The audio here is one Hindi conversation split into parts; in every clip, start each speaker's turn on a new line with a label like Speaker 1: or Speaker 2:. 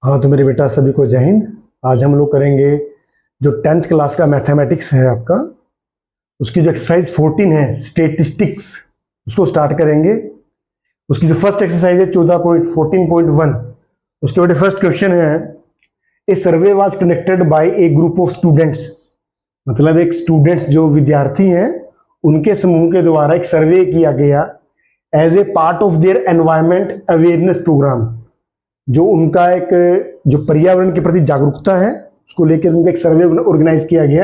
Speaker 1: हाँ तो मेरे बेटा सभी को जय हिंद। आज हम लोग करेंगे जो 10th क्लास का मैथमेटिक्स है आपका, उसकी जो एक्सरसाइज 14 है स्टेटिस्टिक्स, उसको स्टार्ट करेंगे। उसकी जो फर्स्ट एक्सरसाइज है 14.14.1, उसके बाद फर्स्ट क्वेश्चन है a survey was connected by a group of students. मतलब एक स्टूडेंट्स जो विद्यार्थी हैं उनके समूह के द्वारा एक सर्वे किया गया as a part of their environment awareness programme. जो उनका एक जो पर्यावरण के प्रति जागरूकता है उसको लेकर उनका एक सर्वे ऑर्गेनाइज किया गया।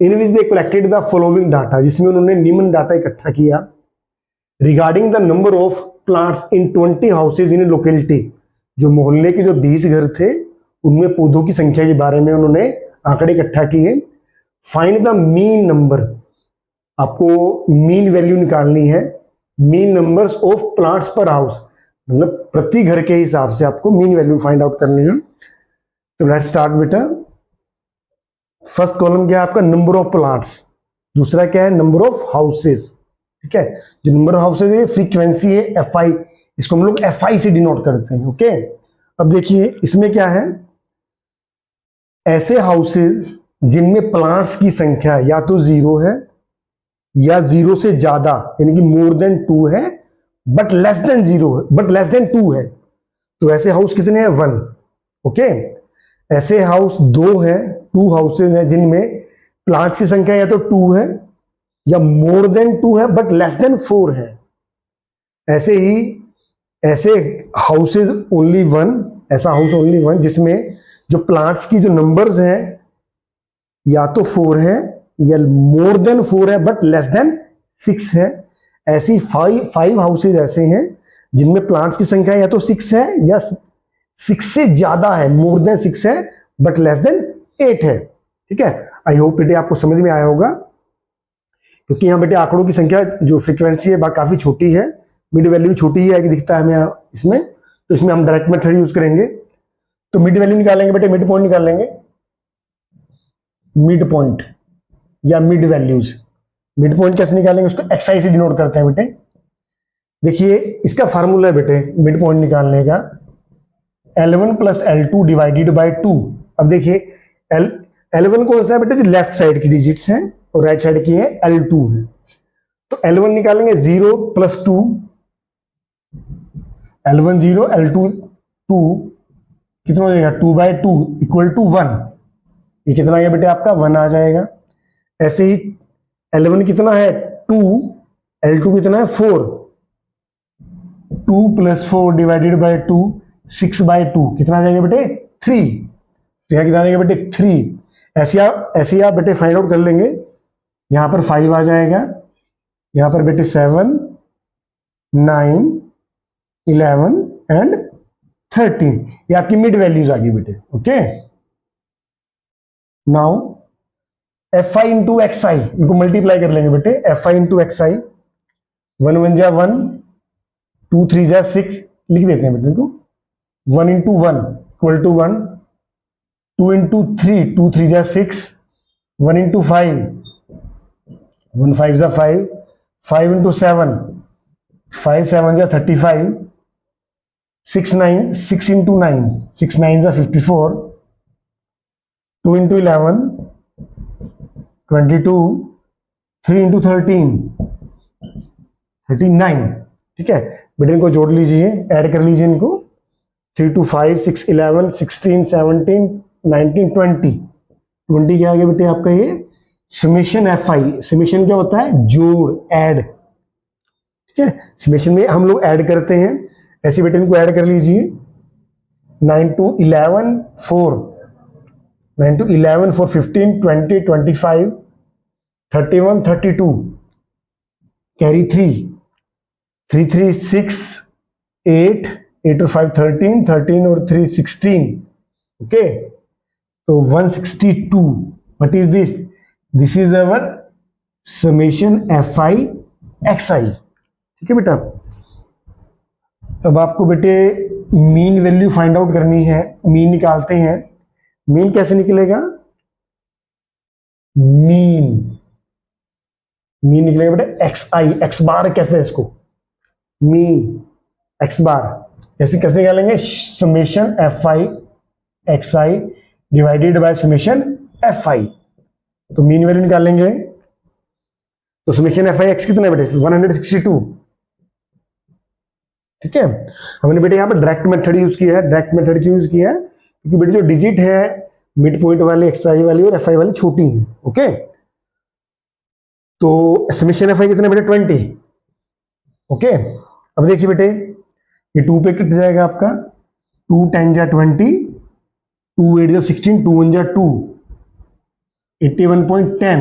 Speaker 1: In which they collected the following data, जिसमें उन्होंने निम्न डाटा इकट्ठा किया regarding the number of plants in 20 houses in locality. जो मोहल्ले के जो 20 घर थे उनमें पौधों की संख्या के बारे में उन्होंने आंकड़े इकट्ठा किए। फाइंड द मीन नंबर, आपको मीन वैल्यू निकालनी है, मीन नंबर्स ऑफ प्लांट्स पर हाउस, मतलब प्रति घर के हिसाब से आपको मीन वैल्यू फाइंड आउट करनी है। तो लेट्स स्टार्ट बेटा। फर्स्ट कॉलम क्या है आपका, नंबर ऑफ प्लांट्स। दूसरा क्या है, नंबर ऑफ हाउसेस। ठीक है, जो नंबर ऑफ हाउसेस है फ्रीक्वेंसी है FI, इसको हम लोग FI से डिनोट करते हैं। ओके, अब देखिए इसमें क्या है, ऐसे हाउसेस जिनमें प्लांट्स की संख्या या तो 0 है या 0 से ज्यादा, यानी कि मोर देन 2 है बट लेस देन 0 है, बट लेस देन 2 है। तो ऐसे हाउस कितने हैं, 1। ओके, ऐसे हाउस 2 है, 2 हाउसेज हैं जिनमें प्लांट्स की संख्या या तो 2 है या मोर देन 2 है बट लेस देन 4 है। ऐसे ही ऐसे हाउसेज ओनली 1, ऐसा हाउस ओनली 1 जिसमें जो प्लांट्स की जो नंबर्स हैं या तो 4 है या मोर देन 4 है बट लेस देन 6 है। ऐसी 5 हाउसेज ऐसे हैं जिनमें प्लांट्स की संख्या या तो 6 है या 6 से ज्यादा है, मोर देन 6 है बट लेस देन 8 है। ठीक है, आई होप बेटे आपको समझ में आया होगा, क्योंकि यहाँ बेटे आंकड़ों की संख्या जो फ्रीक्वेंसी है काफी छोटी है, मिड वैल्यू छोटी ही है कि दिखता है हमें इसमें, तो इसमें हम डायरेक्ट मेथड यूज करेंगे। तो मिड वैल्यू निकालेंगे बेटे, मिड पॉइंट निकाल लेंगे, मिड पॉइंट या मिड वैल्यूज। मिड पॉइंट कैसे निकालेंगे, उसको XI से डिनोट करते हैं बेटे। देखिए इसका फार्मूला है बेटे मिड पॉइंट निकालने का, L1 plus L2 divided by 2। अब देखिए L1 कौन सा है बेटे, लेफ्ट साइड की डिजिट्स हैं और राइट साइड की है L2 है। तो L1 निकालेंगे 0 प्लस 2, L1 0 L2 2, कितना हो जाएगा 2 बाय 2 इक्वल टू 1। ये कितना आ गया बेटे आपका 1 आ जाएगा। ऐसे ही L1 कितना है 2, L2 कितना है 4, 2 प्लस 4 डिवाइडेड बाय 2 6 बाय 2 कितना आ जाएगा बेटे 3। तो यहाँ कितना आ जाएगा बेटे 3। ऐसे आप बेटे फाइंड आउट कर लेंगे। यहाँ पर 5 आ जाएगा, यहाँ पर बेटे 7 9 11 एंड 13, ये आपकी मिड वैल्यूज आ गई बेटे। Okay, now FI into XI, इनको मल्टीप्लाई कर लेंगे बेटे, FI इंटू XI। 1 1 जा 1, 2 3 जा 6, लिख देते हैं बेटे इनको। 1 इंटू 1 इक्वल टू 1, 2 इंटू 3, 2 3 जा 6, 1 इंटू 5, 1 5 जा 5, 5 इंटू 7, 5 7 जा 35, 6 9, 6 इंटू 9, 6 9 जा 54, 2 इंटू 11 22, 3 इंटू 13 39। ठीक है बेटे, इनको जोड़ लीजिए, ऐड कर लीजिए इनको। 3 2 5 6 11 16 17 19 20, 20 क्या आ गया बेटे आपका ये समेशन FI। समेशन क्या होता है, जोड़, ऐड। ठीक है, समेशन में हम लोग ऐड करते हैं, ऐसे बेटे इनको ऐड कर लीजिए। 9 to 11 4, 9 to 11 4 15 20 25 31 32, कैरी 3 3 3 6 8 8 और 5 13 13 और 3 16। ओके, तो 162। What is this, this is our summation FI XI। ठीक है बेटा, अब आपको बेटे मीन वैल्यू फाइंड आउट करनी है। मीन निकालते हैं, मीन कैसे निकलेगा, मीन निकलेगा बेटा XI, X बार कैसे है इसको, मीन X बार, ऐसे कैसे निकालेंगे, summation FI x I divided by summation F I. तो मीन वैल्यू निकालेंगे तो समेशन एफ आई एक्स कितना है बेटे 162। ठीक है, हमने बेटे यहाँ पर डायरेक्ट मेथड यूज किया है। डायरेक्ट मेथड क्यों यूज किया है? क्योंकि बेटे जो डिजिट है मिड पॉइंट वाले एक्स आई वाली और एफ आई वाली छोटी है। ओके, तो समेशन एफ आई कितना बेटे 20। ओके, अब देखिए बेटे ये 2 पे कट जाएगा आपका, 2 10 जा 20, 2 8 जा 16, 2 1 जा 2, 81.10।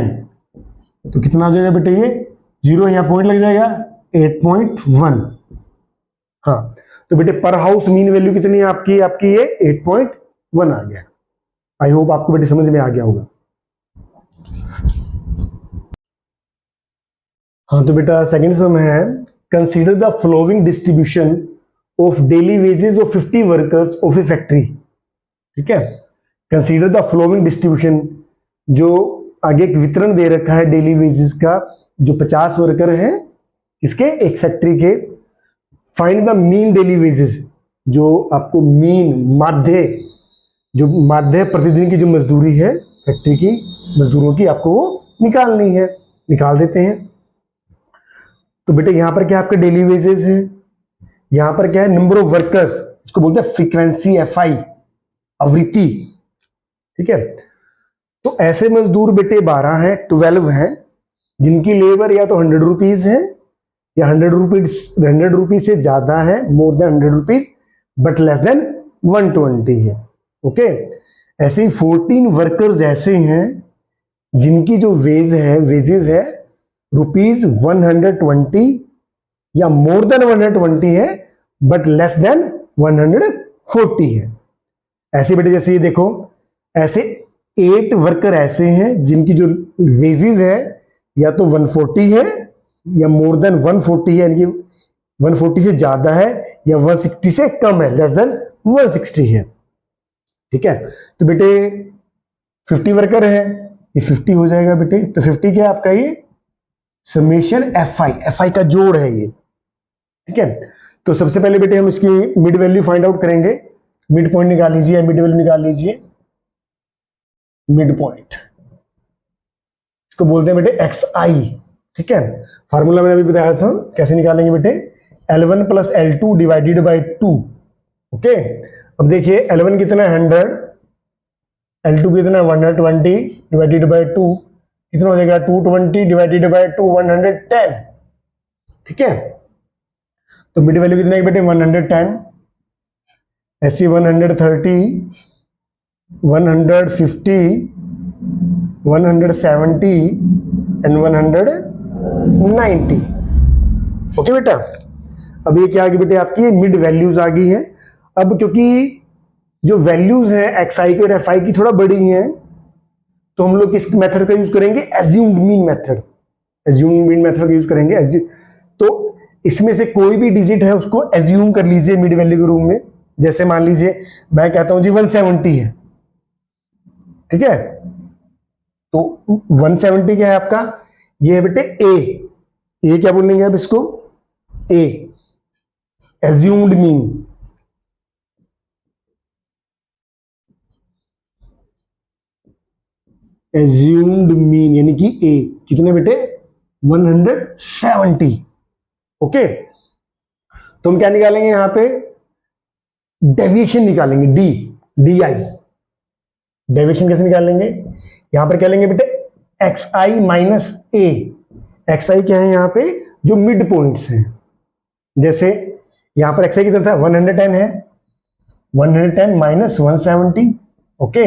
Speaker 1: तो कितना हो जाएगा बेटे ये 0, यहाँ पॉइंट लग जाएगा 8.1। हाँ, तो बेटे पर हाउस मीन वैल्यू कितनी है आपकी? आपकी ये 8.1 आ गया। आई होप आपको बेटे समझ में आ गया होगा। हाँ, तो बेटा सेकंड सम है, consider the following distribution of daily wages of 50 workers of A factory. ठीक है, कंसीडर द फॉलोइंग डिस्ट्रीब्यूशन, जो आगे एक वितरण दे रखा है डेली वेजेस का, जो 50 वर्कर हैं इसके एक फैक्ट्री के। Find the mean daily wages, जो आपको मीन माध्य, जो माध्य प्रतिदिन की जो मजदूरी है फैक्ट्री की मजदूरों की, आपको वो निकालनी है। निकाल देते हैं। तो बेटे यहां पर क्या आपके डेली वेजेस है, यहां पर क्या है नंबर ऑफ वर्कर्स, इसको बोलते हैं फ्रीक्वेंसी एफ आई, आवृत्ति। ठीक है, तो ऐसे मजदूर बेटे 12 हैं, 12 हैं, जिनकी लेबर या तो 100 रुपीज है या 100 रुपीज से ज्यादा है, more than 100 rupees but less than 120 है। ओके, ऐसे ही 14 वर्कर्स ऐसे हैं जिनकी जो वेजेस है रुपीज 120 या मोर देन 120 है बट लेस देन 140 है। ऐसे बेटे जैसे ये देखो, ऐसे 8 वर्कर ऐसे हैं जिनकी जो वेजेस है या तो 140 है या मोर देन 140 है, यानी कि 140 से ज्यादा है या 160 से कम है, लेस देन 160 है। ठीक है, तो बेटे 50 वर्कर है, ये 50 हो जाएगा बेटे। तो 50 क्या है आपका ये समेशन एफ आई का जोड़ है ये। ठीक है, तो सबसे पहले बेटे हम इसकी मिड वैल्यू फाइंड आउट करेंगे। मिड पॉइंट निकाल लीजिए, मिड वैल्यू निकाल लीजिए। मिड पॉइंट इसको बोलते हैं बेटे एक्स आई। ठीक है, फार्मूला मैंने अभी बताया था, कैसे निकालेंगे बेटे L1 plus L2 divided by 2। Okay, अब देखिए L1 कितना है 100, L2 कितना है 120 डिवाइडेड बाई 2, कितना हो जाएगा 220 डिवाइडेड बाई 2 110। ठीक है, तो मिड वैल्यू कितना है बेटे 110, ऐसी 130, 150, 170 एंड 190। ओके बेटा, अब ये क्या आ गई बेटे आपकी मिड वैल्यूज आ गई है। अब क्योंकि जो वैल्यूज है एक्स आई की और एफ आई की थोड़ा बड़ी हैं, तो हम लोग किस मेथड का यूज करेंगे? Assumed mean method. Assumed mean method का यूज करेंगे। तो इसमें से कोई भी डिजिट है उसको एज्यूम कर लीजिए मिड वैल्यू के रूम में। जैसे मान लीजिए मैं कहता हूं जी 170 है। ठीक है, तो 170 क्या है आपका? ये है बेटे ए क्या बोलेंगे आप इसको? ए एज्यूम्ड मीन। एज्यूम्ड मीन यानी कि ए कितने बेटे 170। ओके, तो हम क्या निकालेंगे यहां पे? डेविएशन निकालेंगे, डी आई। डेविएशन कैसे निकालेंगे? यहां पर क्या लेंगे बेटे एक्स आई माइनस ए। एक्स आई क्या है यहां पे? जो मिड पॉइंट्स हैं। जैसे यहां पर एक्स आई कितना था 110 है, 110 माइनस 170। ओके,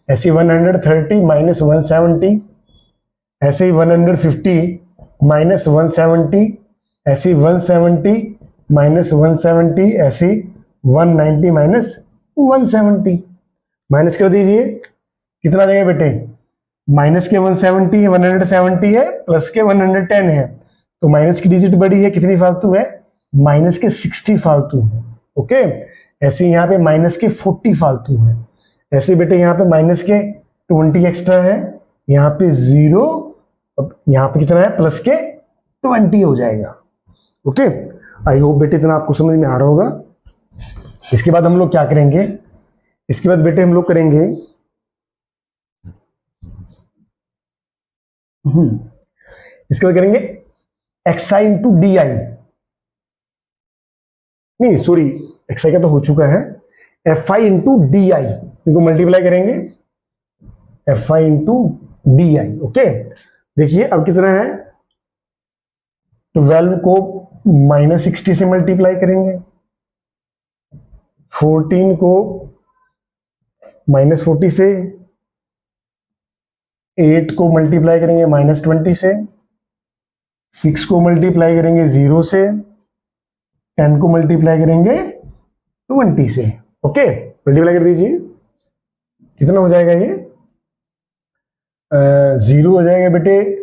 Speaker 1: ऐसे 130 माइनस 170, ऐसे ही 150 माइनस 170, ऐसे 170 माइनस 170, ऐसे 190 माइनस 170। माइनस कर दीजिए, कितना देगा बेटे? माइनस के 170 है, 170 है, प्लस के 110 है, तो माइनस की डिजिट बड़ी है, कितनी फालतू है? माइनस के 60 फालतू है। ओके, ऐसे यहाँ पे माइनस के 40 फालतू है। ऐसे बेटे यहाँ पे माइनस के 20 एक्स्ट्रा है, यहाँ पे 0, यहाँ पे कितना है? प्लस के 20 हो जाएगा। ओके, आई होप बेटे इतना आपको समझ में आ रहा होगा। इसके बाद हम लोग क्या करेंगे? इसके बाद बेटे हम लोग करेंगे इसके बाद करेंगे एक्सआई इंटू डी आई, नहीं सॉरी एक्सआई का तो हो चुका है, F I into D I, इनको मल्टीप्लाई करेंगे F I into D I. Okay, देखिए अब कितना है, 12 को -60 से मल्टीप्लाई करेंगे, 14 को -40 से, 8 को मल्टीप्लाई करेंगे -20 से, 6 को मल्टीप्लाई करेंगे 0 से, 10 को मल्टीप्लाई करेंगे 20 से। ओके, मल्टीप्लाई कर दीजिए, कितना हो जाएगा ये, 0 हो जाएगा बेटे,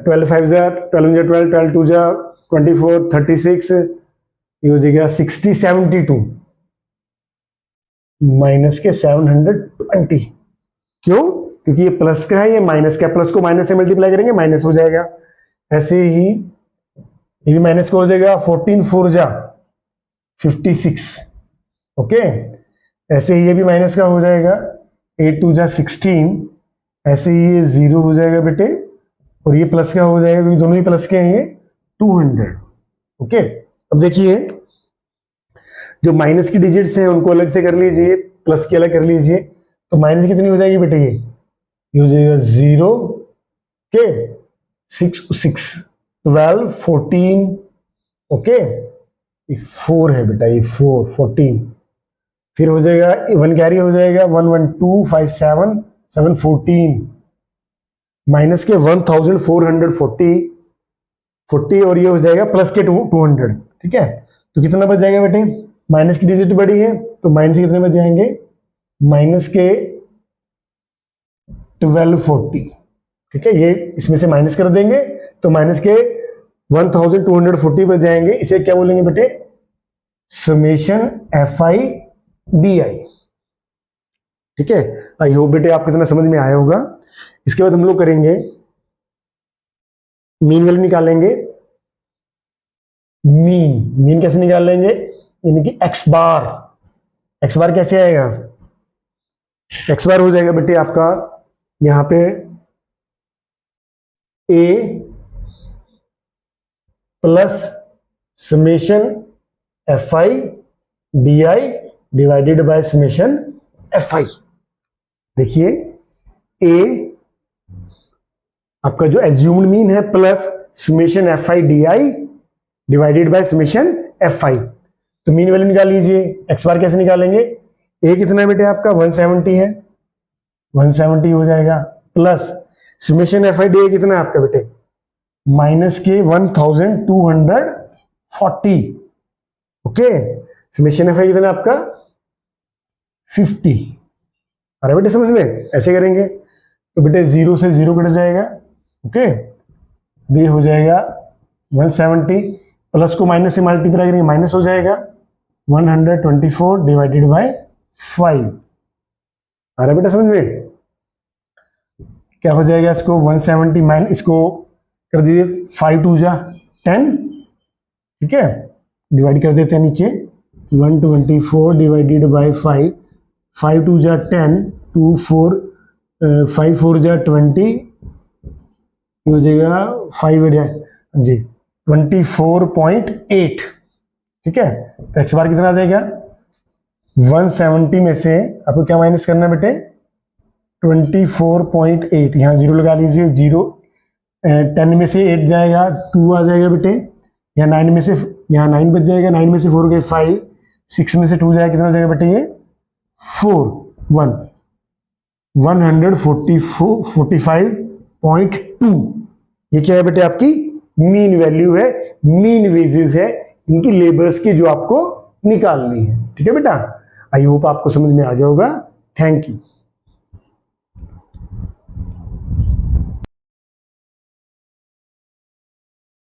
Speaker 1: 12 5 जा 12 12 12 2 जा 24 36, ये हो जाएगा 60 72 माइनस के 720। क्यों? क्योंकि ये प्लस का है, ये माइनस का, प्लस को माइनस से मल्टीप्लाई करेंगे माइनस हो जाएगा। ऐसे ही ये भी माइनस का हो जाएगा, 14 4 जा 56। ओके, ऐसे ही ये भी माइनस का हो जाएगा, 8 2 जा 16। ऐसे ही ये 0 हो जाएगा बेटे, और ये प्लस का हो जाएगा क्योंकि दोनों ही प्लस के हैं, ये 200। ओके, अब देखिए जो माइनस की डिजिट्स हैं उनको अलग से कर लीजिए, प्लस की अलग कर लीजिए, तो माइनस कितनी हो जाएगी बेटे, ये हो जाएगा 0 के 6 6 12 14। ओके, ये 4 है बेटा, ये 4 14, फिर हो जाएगा 1 कैरी हो जाएगा 1 1 2 5 7 7 14 माइनस के 1440 और ये हो जाएगा प्लस के 200। ठीक है, तो कितना बच जाएगा बेटे, माइनस की डिजिट बड़ी है तो माइनस कितने बच जाएंगे, माइनस के 1240। ठीक है, ये इसमें से माइनस कर देंगे तो माइनस के 1240 बच जाएंगे। इसे क्या बोलेंगे बेटे, समेशन एफ आई डी आई। ठीक है, आई होप बेटे आपको इतना समझ में आया होगा। इसके बाद हम लोग करेंगे मीन वैल्यू निकालेंगे। मीन कैसे निकाल लेंगे, यानी कि एक्स बार कैसे आएगा, एक्स बार हो जाएगा बेटे आपका यहां पे A plus summation F I D I divided by summation F I. देखिए ए आपका जो एज्यूम्ड मीन है plus summation F I D I divided by summation F I. तो मीन वैल्यू निकाल लीजिए। एक्स बार कैसे निकालेंगे, ए कितना है बेटे आपका 170 है, 170 हो जाएगा, plus summation F I D आई कितना है आपका बेटे माइनस के 1240। ओके, समेशन एफ आई कितना आपका 50। अरे बेटे समझ में, ऐसे करेंगे तो बेटे 0 से 0 कट जाएगा। ओके, बी हो जाएगा 170, प्लस को माइनस से मल्टीप्लाई करेंगे माइनस हो जाएगा 124 डिवाइडेड बाय 5। आ रहा बेटा समझ में, क्या हो जाएगा, इसको 170 माइनस इसको कर दीजिए 5 2 जा 10। ठीक है, डिवाइड कर देते हैं नीचे 124 डिवाइडेड बाय 5, 5 2 जा 10, 2 4 5 4 जा 20, ये हो जाएगा 5 जी 24.8। ठीक है, तो एक्स बार कितना आ जाएगा, 170 में से आपको क्या माइनस करना है बेटे 24.8, यहाँ 0 लगा लीजिए, 0 10 में से 8 जाएगा 2 आ जाएगा बेटे, यहाँ 9 में से यहाँ 9 बच जाएगा, 9 में से 4 गए 5, 6 में से 2 जाएगा, कितना हो जाएगा बेटे ये 4 145.2। ये क्या है बेटे आपकी मीन वैल्यू है, मीन वेजेस है इनकी लेबर्स की जो आपको निकालनी है। ठीक है बेटा, आई होप आपको समझ में आ गया होगा। Thank you.